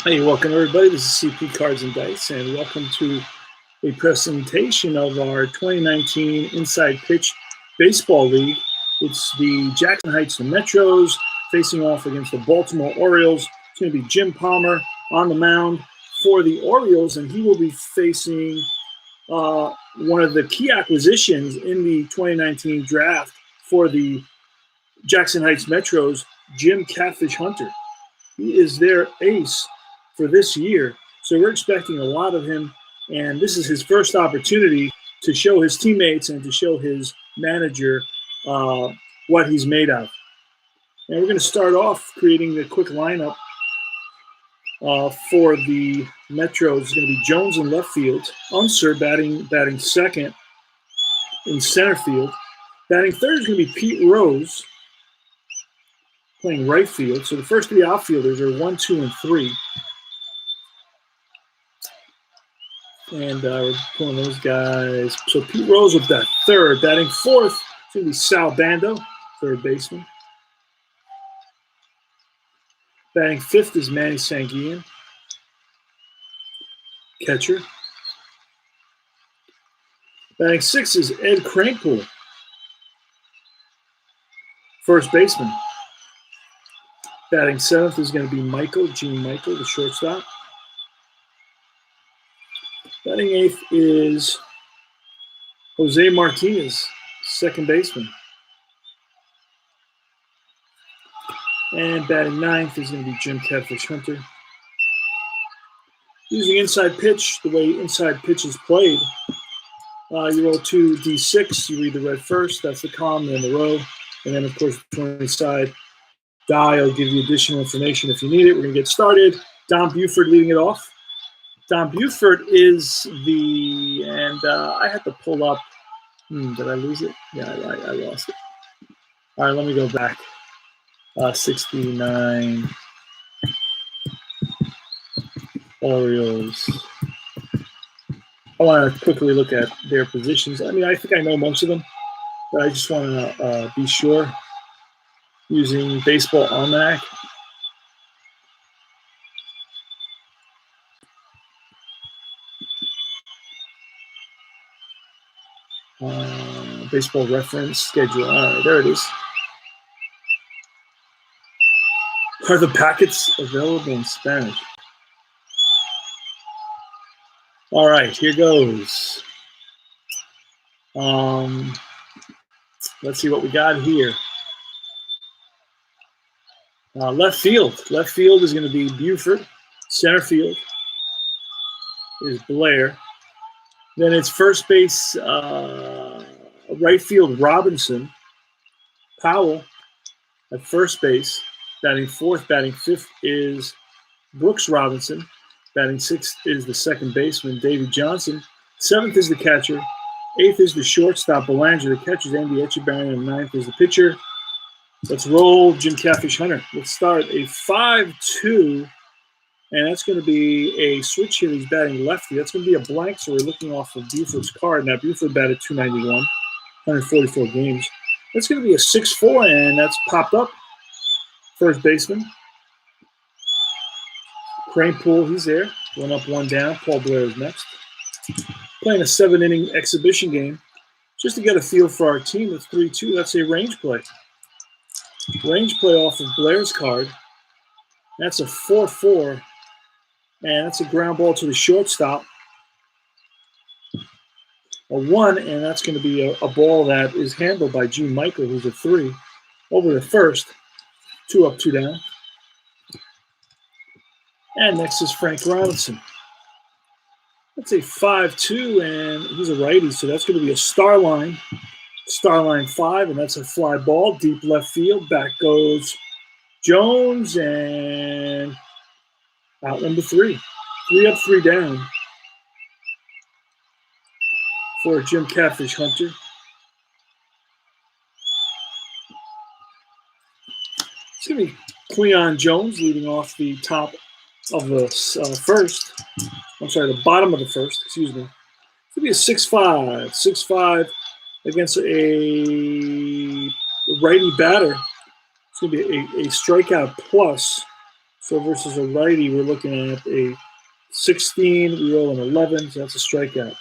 Hey, welcome everybody. This is CP Cards and Dice, and welcome to a presentation of our 2019 Inside Pitch Baseball League. It's the Jackson Heights Metros facing off against the Baltimore Orioles. It's going to be Jim Palmer on the mound for the Orioles, and he will be facing one of the key acquisitions in the 2019 draft for the Jackson Heights Metros, Jim Catfish Hunter. He is their ace for this year, so we're expecting a lot of him, and this is his first opportunity to show his teammates and to show his manager what he's made of. And we're going to start off creating the quick lineup for the Metros. It's going to be Jones in left field, Unser batting second in center field. Batting third is going to be Pete Rose playing right field. So the first three outfielders are 1, 2, and 3. And we're pulling those guys. So Pete Rose with that third. Batting fourth is going to be Sal Bando, third baseman. Batting fifth is Manny Sanguian, catcher. Batting sixth is Ed Kranepool, first baseman. Batting seventh is going to be Gene Michael, the shortstop. Batting eighth is Jose Martinez, second baseman. And batting ninth is going to be Jim Catfish Hunter. Using inside pitch, the way inside pitch is played, you roll 2d6, you read the red first, that's the column, then the row, and then, of course, the 20-side die will give you additional information if you need it. We're going to get started. Don Buford leading it off. Don Buford is and I had to pull up. Did I lose it? Yeah, I lost it. All right, let me go back. 69 Orioles. I want to quickly look at their positions. I mean, I think I know most of them, but I just want to be sure using Baseball Almanac. Baseball reference schedule. All right, there it is. Are the packets available in Spanish? All right, here goes. Let's see what we got here. Left field. Left field is going to be Buford. Center field is Blair. Then it's first base, right field, Robinson. Powell at first base. Batting fourth, batting fifth is Brooks Robinson. Batting sixth is the second baseman, Davey Johnson. Seventh is the catcher. Eighth is the shortstop, Belanger. The catcher is Andy Etchebarren, and ninth is the pitcher. Let's roll Jim Catfish Hunter. Let's start a 5-2, and that's going to be a switch here. He's batting lefty. That's going to be a blank, so we're looking off of Buford's card. Now, Buford batted .291, 144 games. That's going to be a 6-4, and that's popped up. First baseman. Kranepool, he's there. 1 up, 1 down. Paul Blair is next. Playing a 7-inning exhibition game. Just to get a feel for our team, it's 3-2. That's a range play. Range play off of Blair's card. That's a 4-4. And that's a ground ball to the shortstop. A 1, and that's going to be a ball that is handled by Gene Michael, who's a 3. Over the first. 2 up, 2 down. And next is Frank Robinson. That's a 5-2, and he's a righty, so that's going to be a star line 5, and that's a fly ball, deep left field. Back goes Jones, and out number 3. 3 up, 3 down for Jim Catfish Hunter. It's going to be Cleon Jones leading off the top of the first. I'm sorry, the bottom of the first, excuse me. It's going to be a 6-5. 6-5 against a righty batter. It's going to be a strikeout plus So versus a righty, we're looking at a 16. We roll an 11, so that's a strikeout.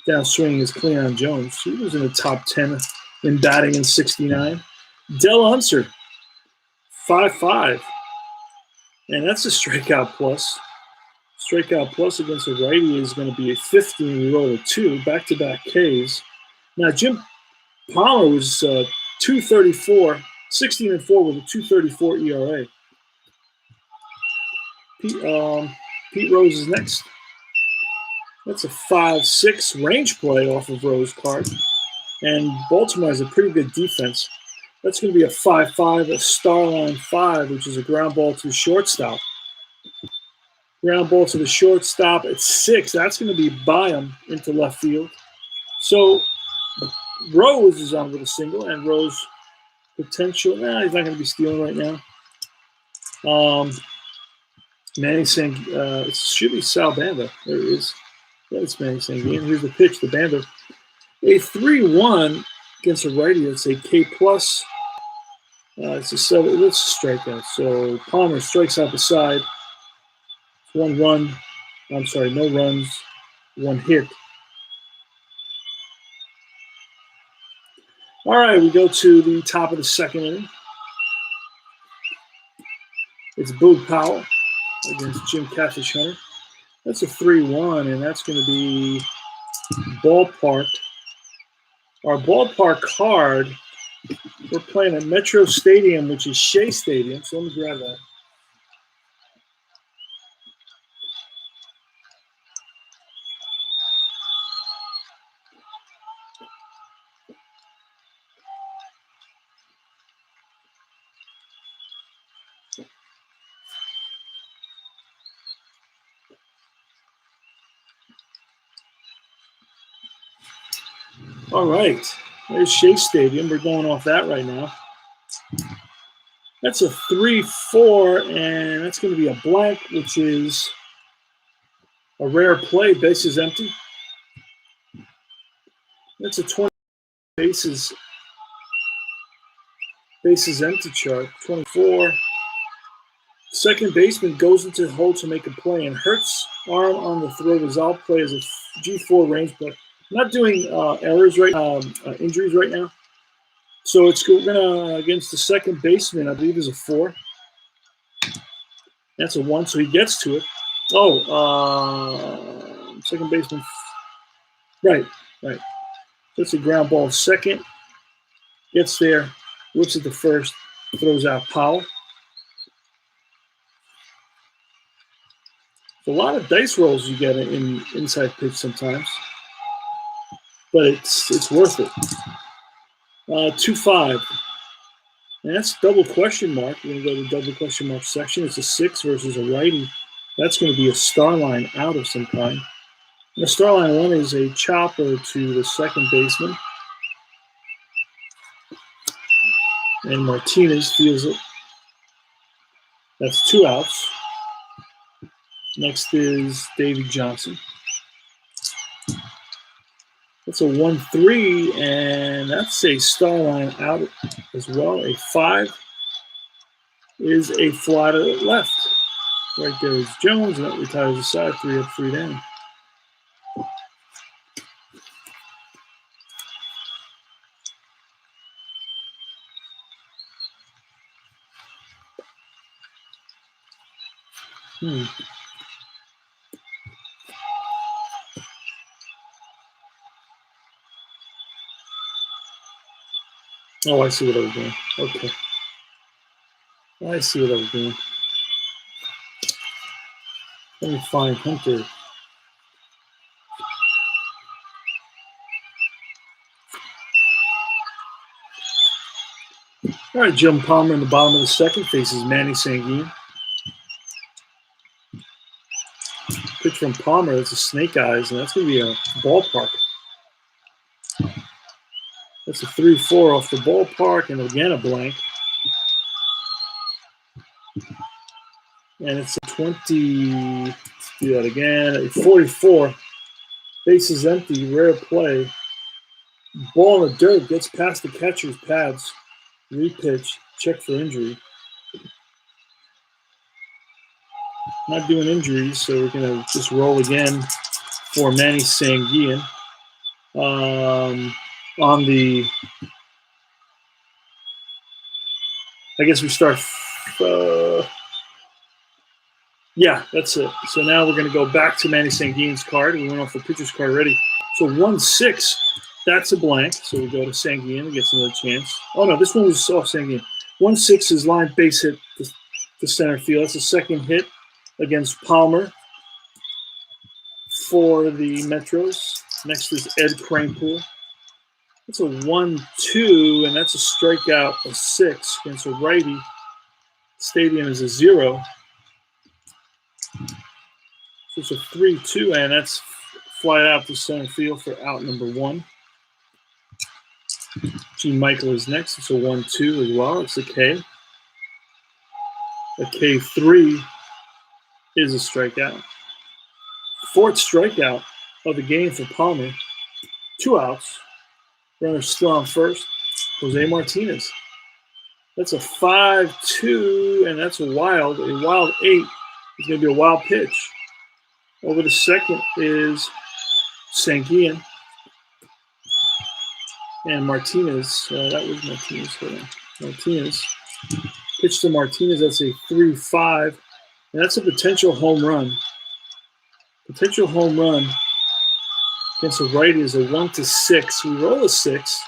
Downswing is Cleon Jones. He was in the top 10 in batting in 69. Dell Unser, 5.5. And that's a strikeout plus. Strikeout plus against a righty is going to be a 15. We roll a 2. Back-to-back Ks. Now, Jim Palmer was 234, 16-4 with a 234 ERA. Pete Rose is next. That's a 5-6 range play off of Rose card. And Baltimore has a pretty good defense. That's going to be a 5-5, a star line 5, which is a ground ball to the shortstop. Ground ball to the shortstop at 6. That's going to be Byam into left field. So Rose is on with a single, and Rose potential. He's not going to be stealing right now. Manny it should be Sal Banda. There it is. Yeah, it's Manny Sanguine. Here's the pitch, the Banda. A 3-1 against a righty. It's a K plus. It's a 7. It's a strikeout. So Palmer strikes out the side. 1 run. I'm sorry, no runs. 1 hit. All right, we go to the top of the second inning. It's Boog Powell against Jim Catfish Hunter. That's a 3-1, and that's going to be ballpark. Our ballpark card, we're playing at Metro Stadium, which is Shea Stadium. So let me grab that. All right, there's Shea Stadium. We're going off that right now. That's a 3-4, and that's going to be a blank, which is a rare play. Bases empty. That's a 20 bases empty chart. 24. Second baseman goes into the hole to make a play, and Hurts' arm on the throw result play is a G4 range play. I'm not doing errors injuries right now. So it's gonna against the second baseman, I believe, is a 4. That's a 1, so he gets to it. Second baseman. Right. That's a ground ball. Second gets there, looks at the first, throws out Powell. A lot of dice rolls you get in inside pitch sometimes, but it's worth it. 2-5. And that's double question mark. We're going to go to the double question mark section. It's a 6 versus a righty. That's going to be a star line out of some kind. And the star line 1 is a chopper to the second baseman. And Martinez feels it. That's 2 outs. Next is Davey Johnson. That's a 1-3, and that's a star line out as well. A 5 is a fly to the left. Right there is Jones, and that retires the side. 3 up, 3 down. Oh, I see what I was doing. Okay. I see what I was doing. Let me find Hunter. All right, Jim Palmer in the bottom of the second faces Manny Sanguine. Pitch from Palmer, that's a snake eyes, and that's going to be a ballpark. That's a 3-4 off the ballpark, and again a blank. And it's a 20, let's do that again, a 44. Bases empty, rare play. Ball in the dirt, gets past the catcher's pads. Repitch, check for injury. Not doing injuries, so we're going to just roll again for Manny Sanguillen. On the, I guess we start, yeah, that's it. So now we're going to go back to Manny Sanguillen's card. We went off the pitcher's card already. So 1-6, that's a blank. So we go to Sanguillen, gets another chance. Oh, no, this one was off Sanguillen. 1-6 is line base hit to center field. That's the second hit against Palmer for the Metros. Next is Ed Kranepool. That's a 1-2, and that's a strikeout of 6 against a righty. Stadium is a 0. So it's a 3-2, and that's fly out to center field for out number 1. Gene Michael is next. It's a 1-2 as well. It's a K. A K3 is a strikeout. Fourth strikeout of the game for Palmer. 2 outs. Runner still on first. Jose Martinez. That's a 5-2, and that's a wild 8. It's going to be a wild pitch. Over the second is Sanguillen. And Martinez, that was Martinez. Hold on. Martinez. Pitch to Martinez, that's a 3-5. And that's a potential home run. Potential home run against a righty is a 1-6. We roll a 6.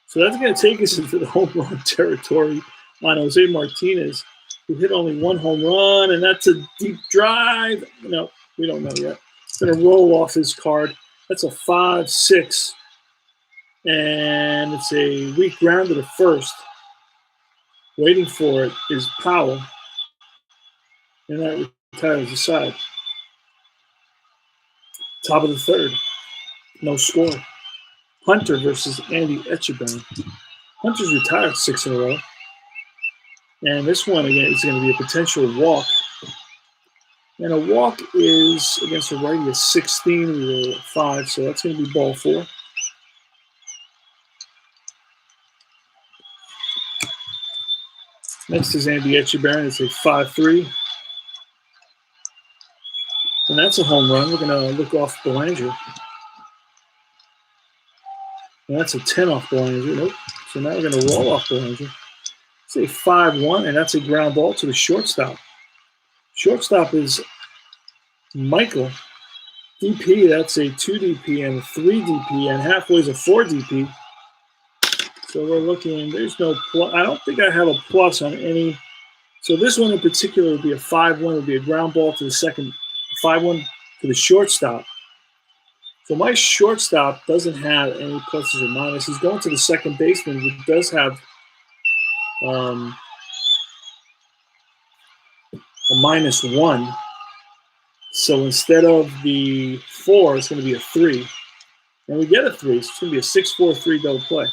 So that's going to take us into the home run territory on Jose Martinez, who hit only 1 home run, and that's a deep drive. No, we don't know yet. It's going to roll off his card. That's a 5-6. And it's a weak grounder to first. Waiting for it is Powell. And that retires the side. Top of the third. No score. Hunter versus Andy Etchebarren. Hunter's retired 6 in a row. And this one, again, is going to be a potential walk. And a walk is against a righty of 16. We roll 5, so that's going to be ball 4. Next is Andy Etchebarren. It's a 5-3. And that's a home run. We're going to look off Belanger. And that's a 10 off Belanger. Nope. So now we're going to roll off Belanger. It's a 5-1, and that's a ground ball to the shortstop. Shortstop is Michael. DP, that's a 2 DP and a 3 DP, and halfway is a 4 DP. So we're looking, there's no plus. I don't think I have a plus on any. So this one in particular would be a 5-1. It would be a ground ball to the second, 5-1 to the shortstop. So my shortstop doesn't have any pluses or minuses. He's going to the second baseman, who does have a -1. So instead of the 4, it's going to be a 3. And we get a 3, so it's going to be a 6-4-3 double play.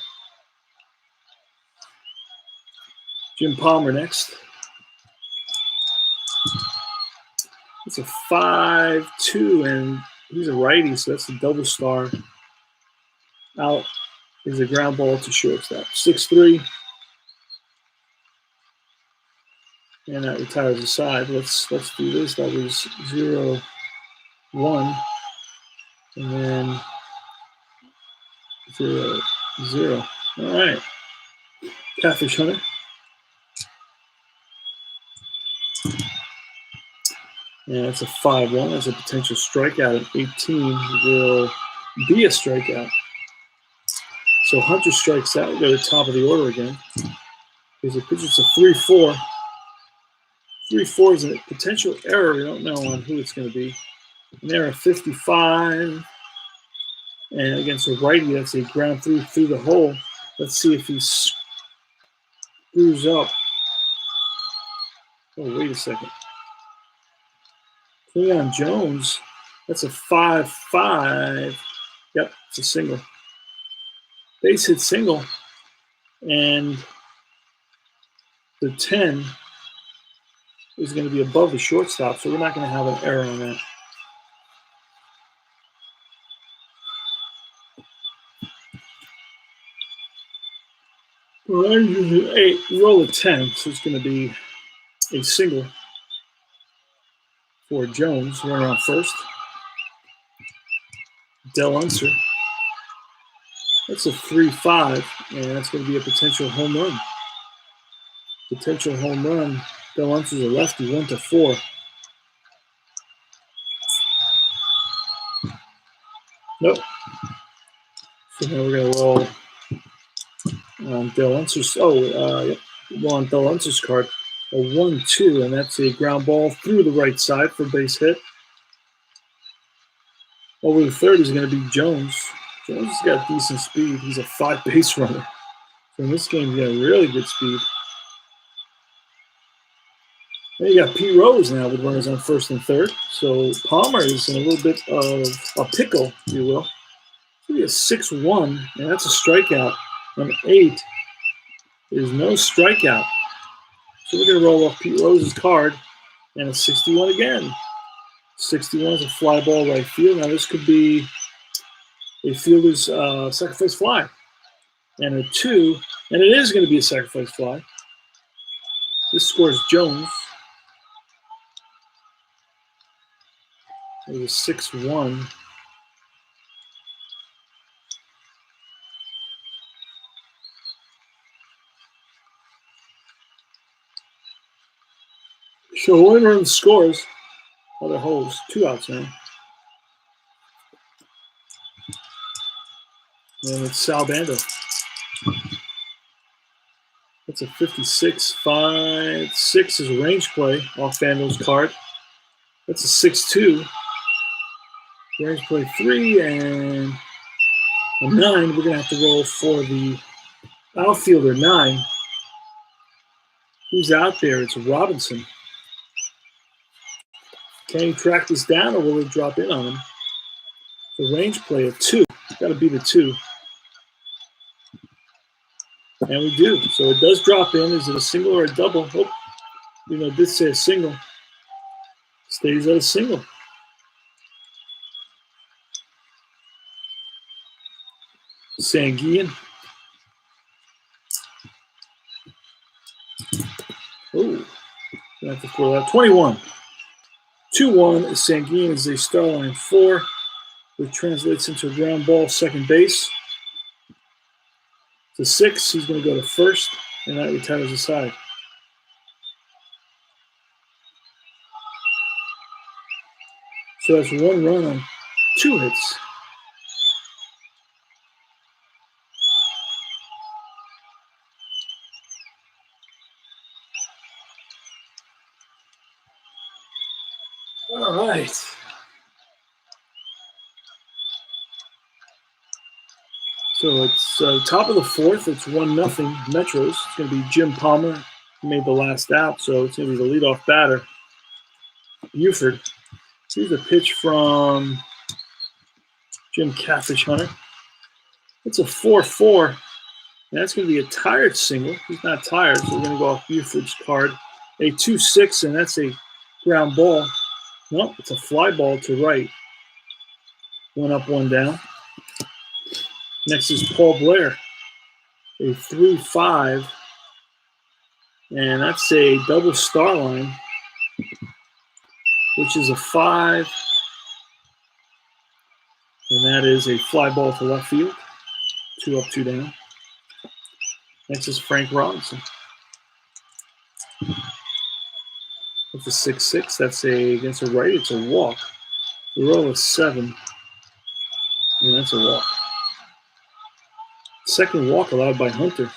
Jim Palmer next. It's a 5-2, and he's a righty, so that's a double star. Out is a ground ball to shortstop. 6-3. And that retires the side. Let's do this. That was 0-1. And then 0-0. All right. Catfish Hunter. And that's a 5-1. That's a potential strikeout at 18. Will be a strikeout. So Hunter strikes out. We go to the top of the order again. There's a pitch. It's a 3-4. 3-4 is a potential error. We don't know on who it's going to be. An error 55. And against a righty, that's a ground through the hole. Let's see if he screws up. Oh, wait a second. Cleon Jones, that's a 5-5. Yep, it's a single. Base hit single. And the 10 is going to be above the shortstop, so we're not going to have an error on that. Well, roll a 10, so it's going to be a single. for Jones, runner on first. Del Unser. That's a 3-5, and that's going to be a potential home run. Potential home run. Del Unser's a lefty, 1-4. Nope. So now we're going to roll on Del Unser's. Yep. Well, on Del Unser's card, a 1-2, and that's a ground ball through the right side for base hit. Over the third is going to be Jones. Jones has got decent speed. He's a 5 base runner. So in this game, he's got really good speed. Then you got P. Rose now with runners on first and third. So Palmer is in a little bit of a pickle, if you will. It's going to be a 6-1, and that's a strikeout. An 8 is no strikeout. So we're going to roll off Pete Rose's card, and a 61 again. 61 is a fly ball right field. Now this could be a fielder's sacrifice fly. And a 2, and it is going to be a sacrifice fly. This scores Jones. It was 6-1. So winner of the scores. Other holes, 2 outs now. And it's Sal Bando. That's a 56-5-6 is a range play off Bando's card. That's a 6-2. Range play 3 and a 9. We're going to have to roll for the outfielder 9. Who's out there? It's Robinson. Can he track this down, or will it drop in on him? The range play of 2. Got to be the 2. And we do. So it does drop in. Is it a single or a double? Oh, this says single. Stays at a single. Sanguian. Oh, gonna have to throw that. 21. 2-1. Sanguian is a star line 4, which translates into a ground ball second base. It's a 6. He's going to go to first, and that retires the side. So that's 1 run on 2 hits. All right. So it's top of the 4th. It's 1-0 Metros. It's going to be Jim Palmer who made the last out, so it's going to be the leadoff batter, Buford. Here's a pitch from Jim Catfish Hunter. It's a 4-4, and that's going to be a tired single. He's not tired, so we're going to go off Buford's card. A 2-6, and that's a ground ball. Nope, it's a fly ball to right. 1 up, 1 down. Next is Paul Blair, a 3-5, and that's a double star line, which is a 5, and that is a fly ball to left field. 2 up, 2 down. Next is Frank Robinson. That's a 6-6. That's against a right. It's a walk. The roll is 7, and that's a walk. Second walk allowed by Hunter.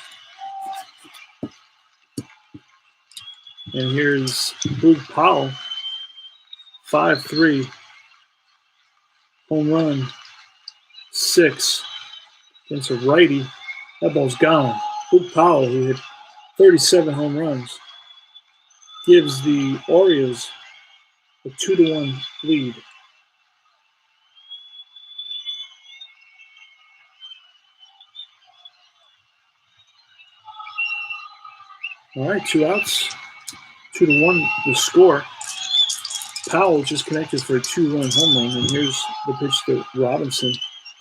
And here's Boog Powell, 5-3, home run, 6 against a righty. That ball's gone. Boog Powell, who hit 37 home runs, gives the Orioles a 2-1 lead. All right, 2 outs, 2-1 the score. Powell just connected for a 2-run home run, and here's the pitch to Robinson.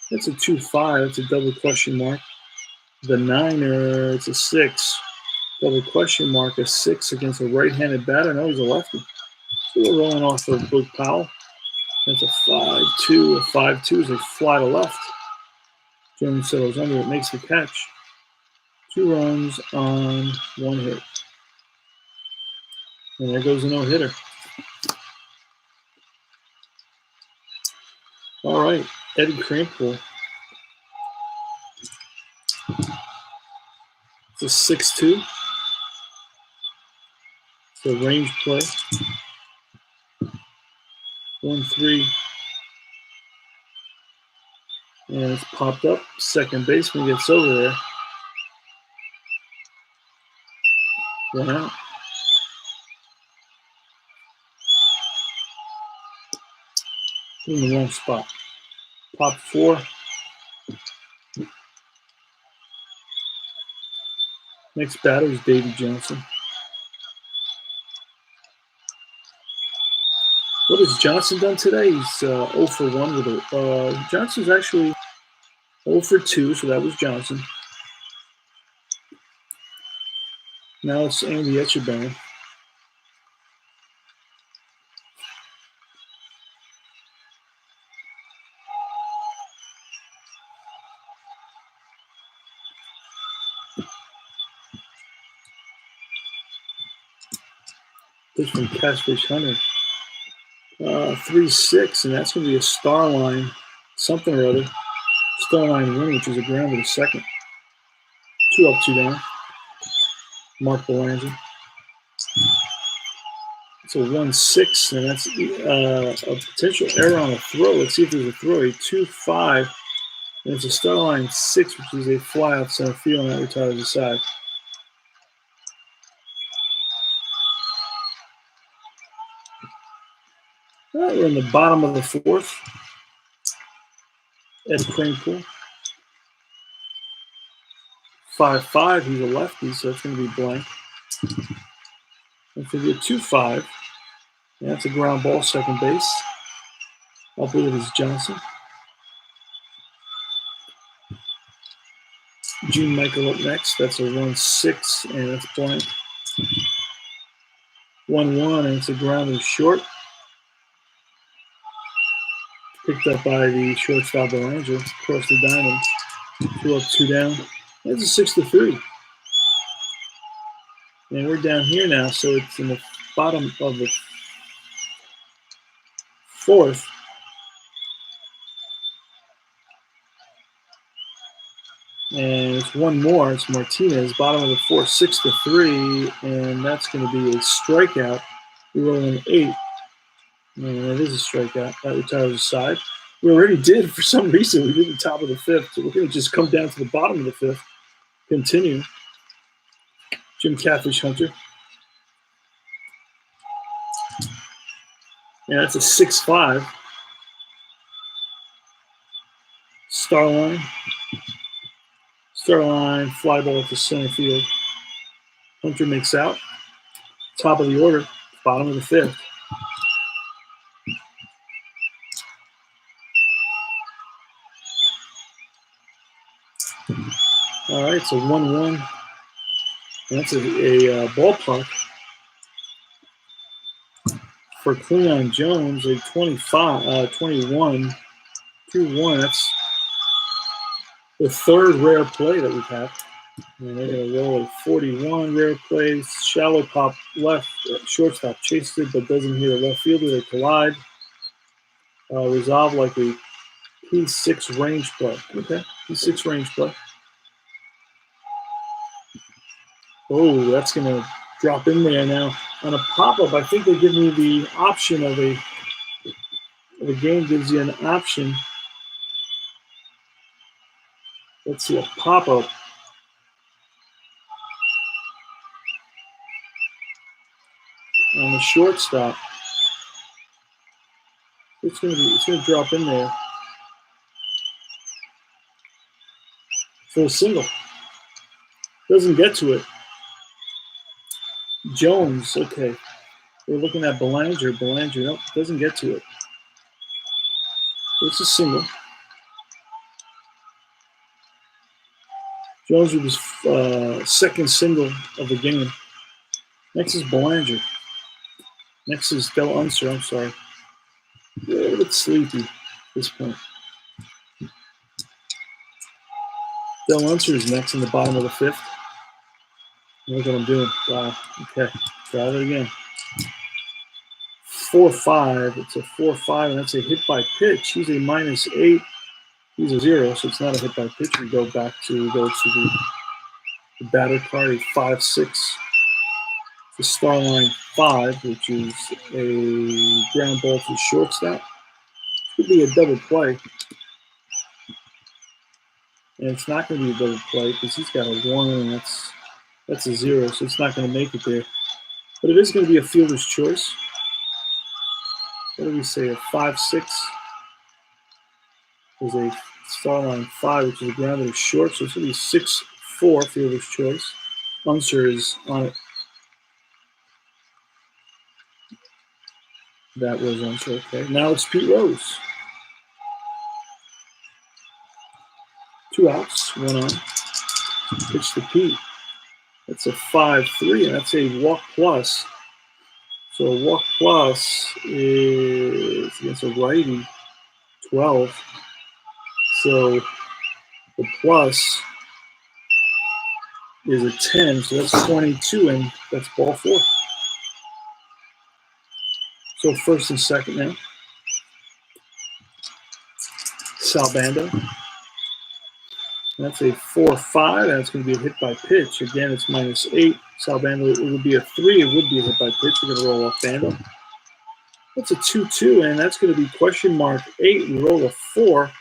That's a 2-5. That's a double question mark. The 9er, it's a 6. Double question mark, a 6 against a right-handed batter. No, he's a lefty. So We're rolling off of Boog Powell. That's a 5-2, a 5-2 as they fly to left. Jones settles under it, makes the catch. 2 runs on 1 hit. And there goes a no-hitter. All right, Eddie Kranepool. It's a 6-2. It's a range play. 1-3. And it's popped up. Second baseman gets over there. 1 out. In the wrong spot. Pop 4. Next batter is Davey Johnson. What has Johnson done today? He's 0 for 1 with it. Johnson's actually 0 for 2, so that was Johnson. Now it's Andy Etchebarren. This from Catfish Hunter. 3-6, and that's going to be a star line, something or other. Star line win, which is a ground to the second. 2 up, 2 down. Mark Belanger. It's a 1-6, and that's a potential error on a throw. Let's see if there's a throw. A 2-5, and it's a star line 6, which is a fly out center field, and that retires the side. All right, we're in the bottom of the 4th. Ed Kranepool. 5-5, he's a lefty, so it's going to be blank. It's going to be a 2-5. And that's a ground ball, second base. I believe it's Johnson. Gene Michael up next. That's a 1-6, and it's blank. 1-1, and it's a ground to short. Picked up by the shortstop Belanger across the diamond. 2 up, 2 down. That's a 6-3. And we're down here now, so it's in the bottom of the 4th. And it's one more. It's Martinez, bottom of the 4th, 6-3, and that's going to be a strikeout. We roll in 8, and it is a strikeout. That retires the side. We already did, for some reason, we did the top of the 5th, so we're going to just come down to the bottom of the 5th. Continue. Jim Catfish Hunter. And that's a 6-5. Starline. Starline, fly ball to center field. Hunter makes out. Top of the order, bottom of the 5th. All right, so 1-1. That's a ballpark for Cleon Jones, a 21, 2-1. That's the 3rd rare play that we've had. And they're going to roll a 41 rare play. Shallow pop left. Shortstop chases it but doesn't hit a left fielder. They collide. Resolve like a P6 range play. Okay, P6 range play. Oh, that's going to drop in there now. On a pop-up, I think they give me the option of the game gives you an option. Let's see, a pop-up. On the shortstop. It's gonna drop in there for a single. Doesn't get to it. Jones, okay. We're looking at Belanger. Belanger, nope, doesn't get to it. It's a single. Jones with his 2nd single of the game. Next is Belanger. Next is Del Unser. I'm sorry. A little bit sleepy at this point. Del Unser is next in the bottom of the fifth. Look what I'm doing. Wow. Okay. Try it again. 4-5. It's a 4-5, and that's a hit by pitch. He's a -8. He's a 0, so it's not a hit by pitch. We go to the batter card, a 5-6. The star line 5, which is a ground ball to shortstop. Could be a double play. And it's not going to be a double play because he's got a 1, and that's a 0, so it's not going to make it there. But it is going to be a fielder's choice. What do we say? A 5-6 is a star line 5, which is a ground to short, so it's going to be 6-4 fielder's choice. Unser is on it. That was Unser, okay. Now it's Pete Rose. 2 outs, 1 on. Pitch to Pete. That's a 5-3, and that's a walk plus. So a walk plus is against a righty, 12. So the plus is a 10, so that's 22, and that's ball 4. So first and second now. Salbando. That's a 4-5, and it's going to be a hit by pitch. Again, it's -8. Salbando, it would be a 3. It would be a hit by pitch. We're going to roll off Bando. That's a 2-2, and that's going to be question mark 8. We roll a 4.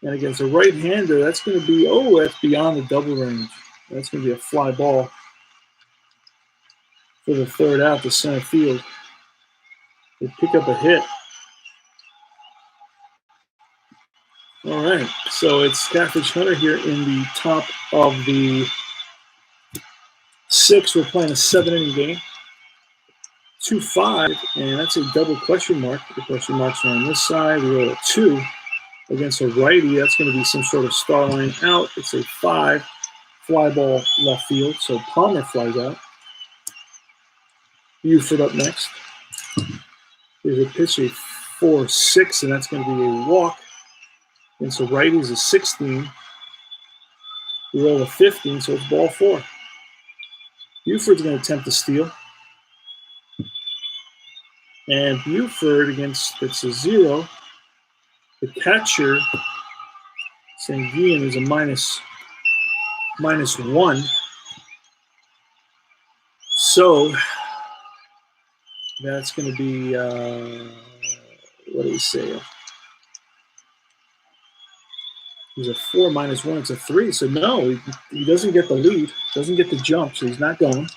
And against a right-hander, that's going to be, that's beyond the double range. That's going to be a fly ball for the third out to center field. They pick up a hit. All right, so it's Catfish Hunter here in the top of the 6th. We're playing a 7-inning game. 2-5, and that's a double question mark. The question marks are on this side. We roll a 2 against a righty. That's going to be some sort of star line out. It's a 5, fly ball left field. So Palmer flies out. Buford up next. There's a pitch, a 4-6, and that's going to be a walk. And so righty is a 16. We roll a 15, so it's ball 4. Buford's going to attempt to steal. And Buford it's a 0. The catcher, Sanguian, is a -1. So that's going to be, what do we say? He's a 4 -1. It's a 3. So no, he doesn't get the lead, doesn't get the jump, so he's not going.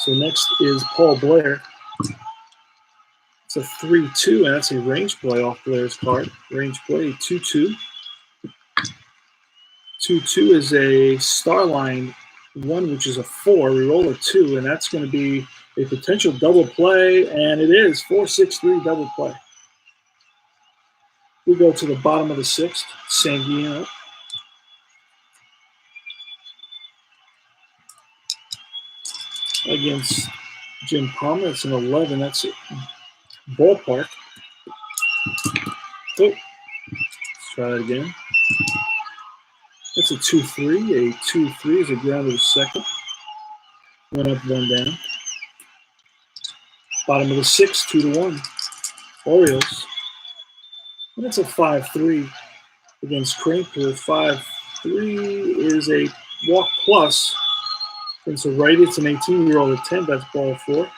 So next is Paul Blair. It's a 3-2, and that's a range play off Blair's card. Range play, 2-2. 2-2 is a star line 1, which is a 4. We roll a 2, and that's going to be a potential double play, and it is 4-6-3 double play. We go to the bottom of the 6th. Sanguian against Jim Palmer. It's an 11. That's it. Ballpark. Oh, let's try that again. That's a 2-3. A 2-3 is a ground to the second. 1 up, 1 down. Bottom of the 6th, 2-1. Orioles. And it's a 5-3 against Cranepool. 5-3 is a walk plus. And so righty, it's an 18-year-old at 10. That's ball 4.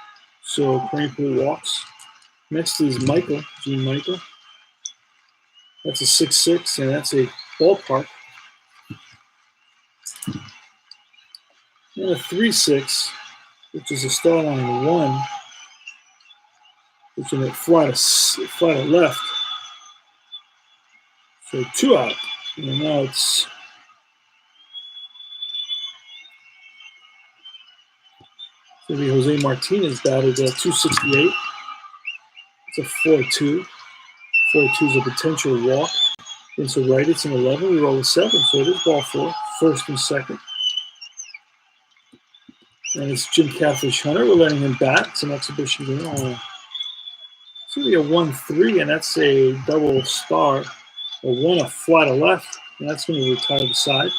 So Cranepool walks. Next is Michael, Gene Michael. That's a 6-6, and that's a ballpark. And a 3-6, which is a star line 1, which is a fly to left. So 2 out. And now it's going to be Jose Martinez batted at 268. It's a 4-2. 4-2 is a potential walk. And so right, it's an 11. We roll a 7, so it is ball 4. First and second. And it's Jim Catfish Hunter. We're letting him bat. It's an exhibition game. It's going to be a 1-3, and that's a double star. A 1, a fly to left, and that's going to retire the side.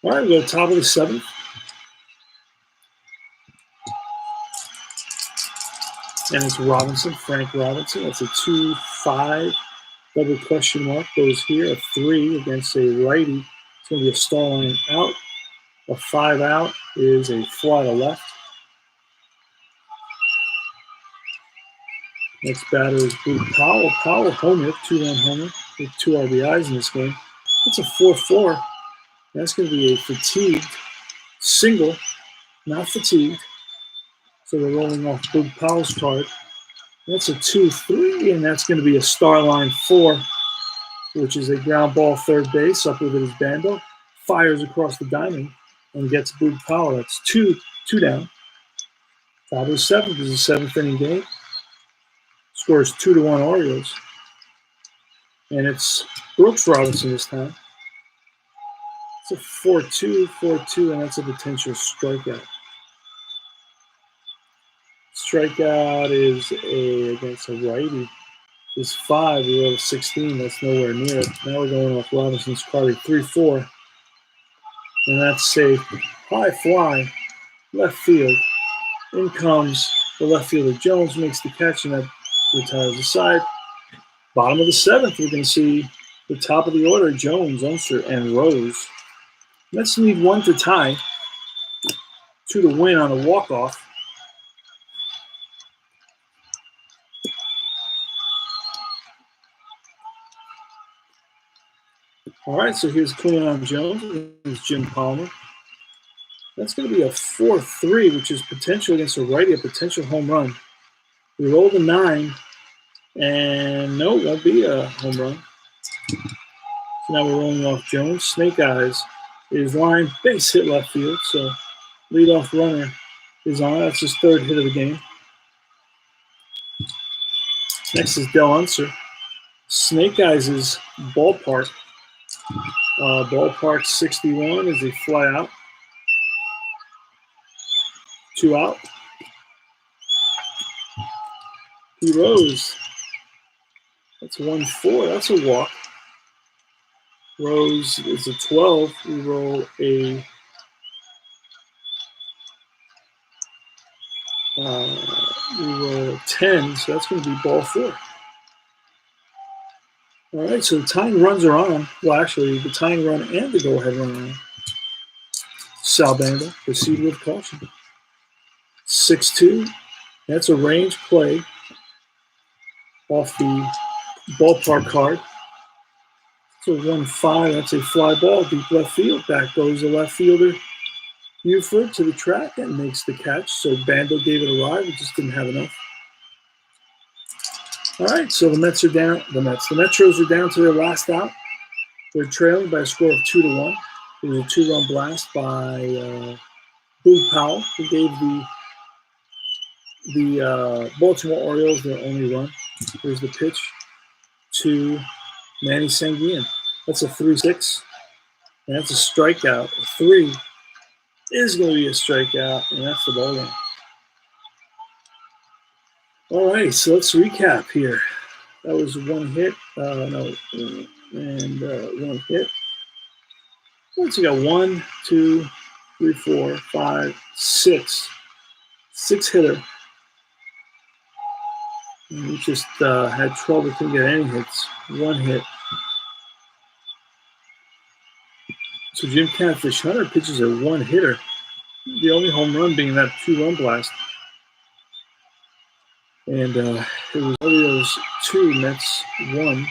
All right, we go top of the 7th. And it's Robinson, Frank Robinson. That's a 2-5. Double question mark goes here. A 3 against a righty. It's going to be a star line out. A 5 out is a fly to left. Next batter is Blue Powell. Powell homer, 2-run homer with 2 RBIs in this game. That's a 4-4. That's going to be a fatigued single, not fatigued. So they're rolling off Blue Powell's card. That's a 2-3, and that's going to be a star line 4, which is a ground ball third base. Up with it is Bando. Fires across the diamond and gets Blue Powell. That's two down. Top of the 7th is a 7th inning game. Scores 2-1 Orioles. And it's Brooks Robinson this time. It's a 4-2, and that's a potential strikeout. Strikeout is against a righty. Is 5. We roll a 16. That's nowhere near it. Now we're going off Robinson's card at 3-4. And that's a high fly, left field. In comes the left fielder. Jones makes the catch, and that retires the side. Bottom of the 7th, we're going to see the top of the order, Jones, Unser, and Rose. Let's need 1 to tie, 2 to win on a walk-off. All right, so here's Cleon Jones. Here's Jim Palmer. That's going to be a 4-3, which is potential against a righty, a potential home run. We roll the 9, and no, it won't be a home run. So now we're rolling off Jones. Snake Eyes is line, base hit left field, so leadoff runner is on. That's his 3rd hit of the game. Next is Del Unser. Snake Eyes' ballpark. Ballpark 61 is a fly out. 2 out. He Rose. That's 1-4. That's a walk. Rose is a 12. We roll a 10. So that's going to be ball 4. All right. So the tying runs are on. Well, actually, the tying run and the go-ahead run are on. Sal Bando, proceed with caution. 6-2. That's a range play off the ballpark card. It's a 1-5. That's a fly ball, deep left field. Back goes the left fielder, Buford, to the track and makes the catch. So Bando gave it a ride. We just didn't have enough. All right, so the Mets are down. The Metros are down to their last out. They're trailing by a score of 2-1. It was a 2-run blast by Blue Powell, who gave the Baltimore Orioles their only run. Here's the pitch to Manny Sanguian. That's a 3-6, and that's a strikeout. A 3 is going to be a strikeout, and that's the ball game. All right, so let's recap here. That was 1 hit. And 1 hit. Once you got 1, 2, 3, 4, 5, 6. 6 hitter. And we just had trouble, couldn't get any hits. 1 hit. So Jim Catfish Hunter pitches a 1 hitter. The only home run being that 2-run blast. And it was Orioles 2, Mets 1.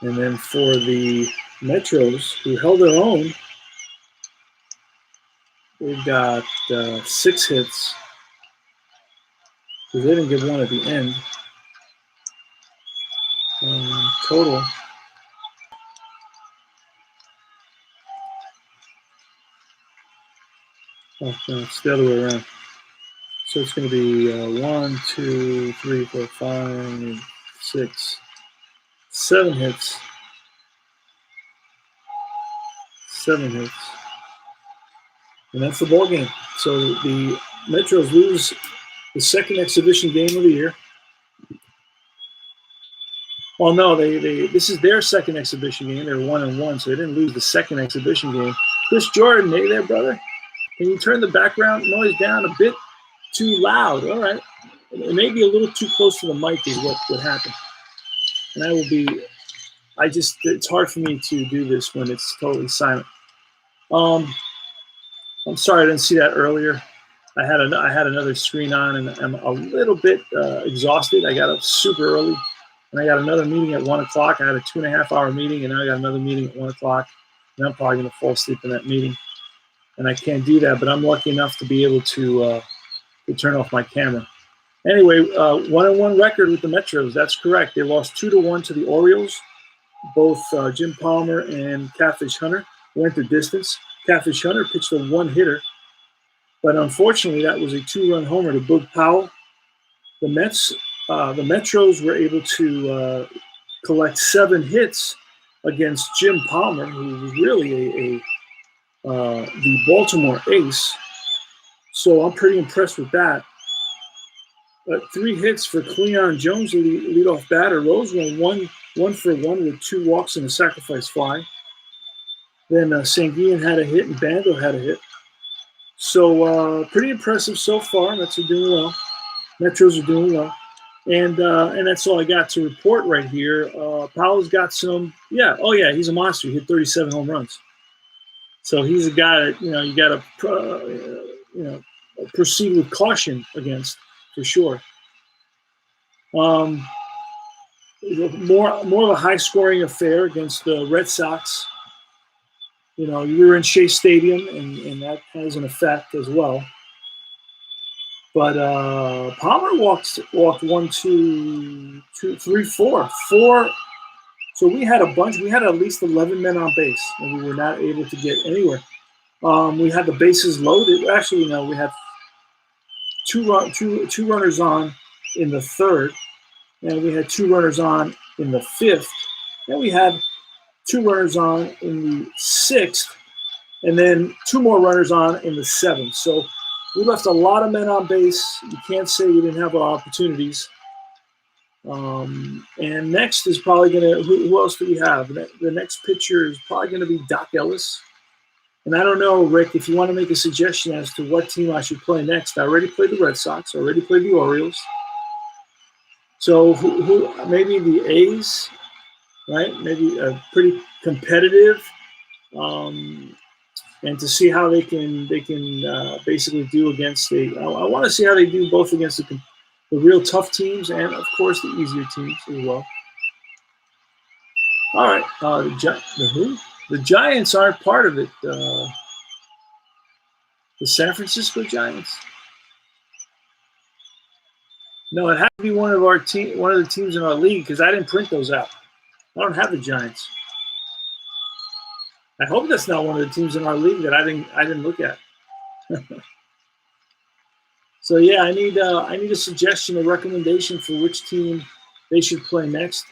And then for the Metros, who held their own, they've got 6 hits. Because they didn't get 1 at the end. Total Oh, no, it's the other way around. So it's going to be 1, 2, 3, 4, 5, 6, 7 hits. 7 hits. And that's the ball game. So the Metros lose the second exhibition game of the year. Well, no, this is their second exhibition game. They're 1-1, so they didn't lose the second exhibition game. Chris Jordan, hey there, brother. Can you turn the background noise down a bit too loud? All right. It may be a little too close to the mic is what happened. And it's hard for me to do this when it's totally silent. I'm sorry I didn't see that earlier. I had another screen on, and I'm a little bit exhausted. I got up super early, and I got another meeting at 1 o'clock. I had a 2.5-hour meeting, and now I got another meeting at 1 o'clock, and I'm probably going to fall asleep in that meeting. And I can't do that, but I'm lucky enough to be able to turn off my camera. Anyway, 1-1 record with the Metros. That's correct. They lost 2-1 to the Orioles. Both Jim Palmer and Catfish Hunter went the distance. Catfish Hunter pitched a one-hitter, but unfortunately, that was a 2-run homer to Boog Powell. The Metros were able to collect 7 hits against Jim Palmer, who was really the Baltimore ace. So I'm pretty impressed with that. 3 hits for Cleon Jones, the leadoff batter. Rose went 1-for-1 with 2 walks and a sacrifice fly. Then Sanguian had a hit and Bando had a hit. So pretty impressive so far. Mets are doing well. Metros are doing well. And that's all I got to report right here. Powell's got some, he's a monster. He hit 37 home runs. So he's a guy that, you got to, proceed with caution against, for sure. More of a high-scoring affair against the Red Sox. We were in Shea Stadium, and that has an effect as well. But Palmer walked 1, 2, 3, 4. So we had a bunch. We had at least 11 men on base, and we were not able to get anywhere. We had the bases loaded. Actually, we had two runners on in the third, and we had 2 runners on in the 5th, and we had 2 runners on in the 6th, and then 2 more runners on in the 7th. So we left a lot of men on base. You can't say we didn't have our opportunities. And next is probably going to, who else do we have? The next pitcher is probably going to be Doc Ellis. And I don't know, Rick, if you want to make a suggestion as to what team I should play next. I already played the Red Sox. I already played the Orioles. So who maybe the A's, right? Maybe a pretty competitive. And to see how they can basically do against I want to see how they do both against the real tough teams and, of course, the easier teams as well. All right. The Giants aren't part of it. The San Francisco Giants. No, it had to be one of the teams in our league because I didn't print those out. I don't have the Giants. I hope that's not one of the teams in our league that I didn't look at. So yeah, I need a suggestion, a recommendation for which team they should play next.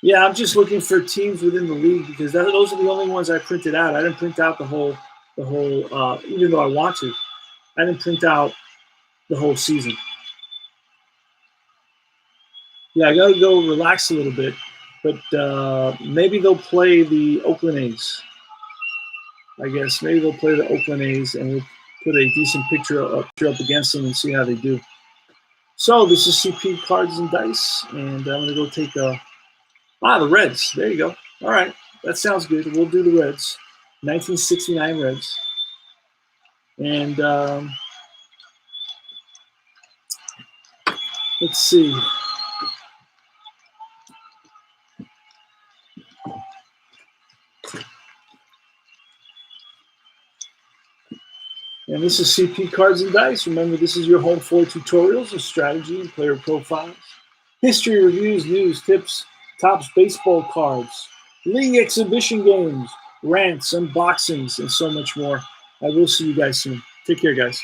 Yeah, I'm just looking for teams within the league because those are the only ones I printed out. I didn't print out the whole. Even though I want to, I didn't print out the whole season. Yeah, I gotta go relax a little bit, but maybe they'll play the Oakland A's. I guess maybe they'll play the Oakland A's and we'll put a decent picture up against them and see how they do. So this is CP Cards and Dice, and I'm going to go take the Reds. There you go. All right. That sounds good. We'll do the Reds. 1969 Reds. And let's see. And this is CP Cards and Dice. Remember, this is your home for tutorials and strategy and player profiles, history reviews, news, tips, tops baseball cards, league exhibition games, rants, unboxings, and so much more. I will see you guys soon. Take care, guys.